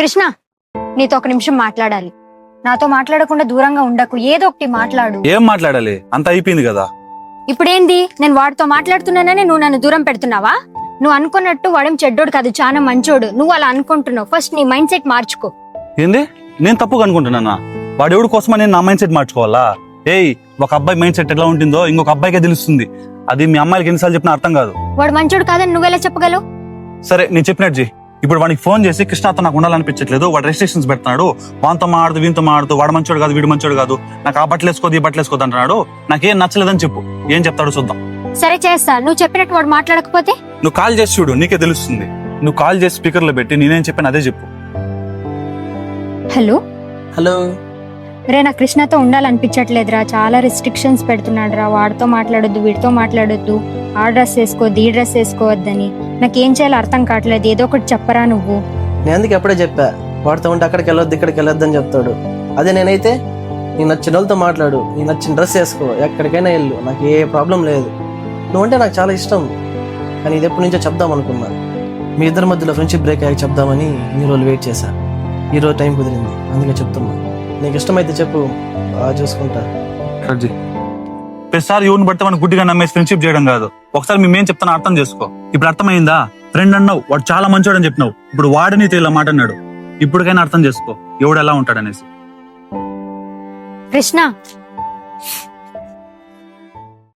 కృష్ణ, నీతో ఒక నిమిషం మాట్లాడాలి. నాతో మాట్లాడకుండా దూరంగా ఉండకు, ఏదో ఒకటి మాట్లాడు. ఏం మాట్లాడాలి? అంత అయిపోయింది కదా. ఇప్పుడేంది? నేను వాడితో మాట్లాడుతున్నానని నువ్వు నన్ను దూరం పెడుతున్నావా? నువ్వు అనుకున్నట్టు వాడేం చెడ్డోడు కాదు, చాలా మంచోడు. నువ్వు అలా అనుకుంటున్నావు. ఫస్ట్ నీ మైండ్ సెట్ మార్చుకో. ఏంది? నేను తప్పుగా అనుకుంటున్నానా? వాడు ఎవడి కోసమా నేను నా మైండ్ సెట్ మార్చుకోవాలా? ఏయ్, ఒక అబ్బాయి మైండ్ సెట్ ఎట్లా ఉంటుందో ఇంకొక అబ్బాయికే తెలుస్తుంది. అది మీ అమ్మాయిలకి ఎన్నిసార్లు చెప్పినా అర్థం కాదు. వాడు మంచోడు కాదని నువ్వెలా చెప్పగలవు? సరే, నేను చెప్పినట్టు జీ. ఇప్పుడు వాడికి ఫోన్ చేసి కృష్ణతో నాకు ఉండాలనిపించట్లేదు, వాడు రెస్ట్రిక్షన్స్ పెడుతున్నాడు, వాంతో మాడుతూ వీంతో మాడుతూ వాడు మంచోడు కాదు వీడు మంచోడు కాదు, నాకు ఆ బట్టలు వేసుకోదు ఈ బట్టలు వేసుకోదు అంటున్నాడు. నాకేం నచ్చలేదని చెప్పు. ఏం చెప్తాడో చూద్దాం. సరే చేస్తా. నువ్వు చెప్పినట్టు వాడు మాట్లాడకపోతే? నువ్వు కాల్ చేసి చూడు, నీకే తెలుస్తుంది. నువ్వు కాల్ చేసి స్పీకర్ లో పెట్టి నేనేం చెప్పాను అదే చెప్పు. Hello hello. రే, నా కృష్ణతో ఉండాలనిపించట్లేదురా. చాలా రెస్ట్రిక్షన్స్ పెడుతున్నాడు రా. వాడితో మాట్లాడొద్దు, వీడితో మాట్లాడొద్దు, ఆ డ్రెస్ వేసుకోవద్దు, ఈ డ్రెస్ వేసుకోవద్దని. నాకేం చేయాలో అర్థం కావట్లేదు. ఏదో ఒకటి చెప్పరా నువ్వు. నేను అందుకే ఎప్పుడే చెప్పా, వాడితో ఉంటే అక్కడికి వెళ్ళొద్దు ఇక్కడికి వెళ్ళొద్దు అని చెప్తాడు. అదే నేనైతే నీకు నచ్చిన వాళ్ళతో మాట్లాడు, నీకు నచ్చిన డ్రెస్ వేసుకో, ఎక్కడికైనా వెళ్ళు, నాకు ఏ ప్రాబ్లం లేదు. నువ్వంటే నాకు చాలా ఇష్టం. కానీ ఇది ఎప్పటి నుంచో చెప్దాం అనుకున్నా. మీ ఇద్దరి మధ్యలో ఫ్రెండ్షిప్ బ్రేక్ అయ్యి చెప్దామని ఈ రోజు వెయిట్ చేశా. ఈ రోజు టైం కుదిరింది, అందుకే చెప్తున్నా. నీకు ఇష్టమైతే చెప్పు, బాగా చూసుకుంటా. ప్రతిసారి ఎవరిని పడితే మనం గుడ్డిగా నమ్మేసి ఫ్రెండ్షిప్ చేయడం కాదు. ఒకసారి మేమేం చెప్తానో అర్థం చేసుకో. ఇప్పుడు అర్థమైందా? ఫ్రెండ్ అన్నావు, వాడు చాలా మంచోడు అని చెప్పినావు. ఇప్పుడు వాడిని ఇలా మాట అన్నాడు. ఇప్పటికైనా అర్థం చేసుకో ఎవడు ఎలా ఉంటాడనేసి. కృష్ణ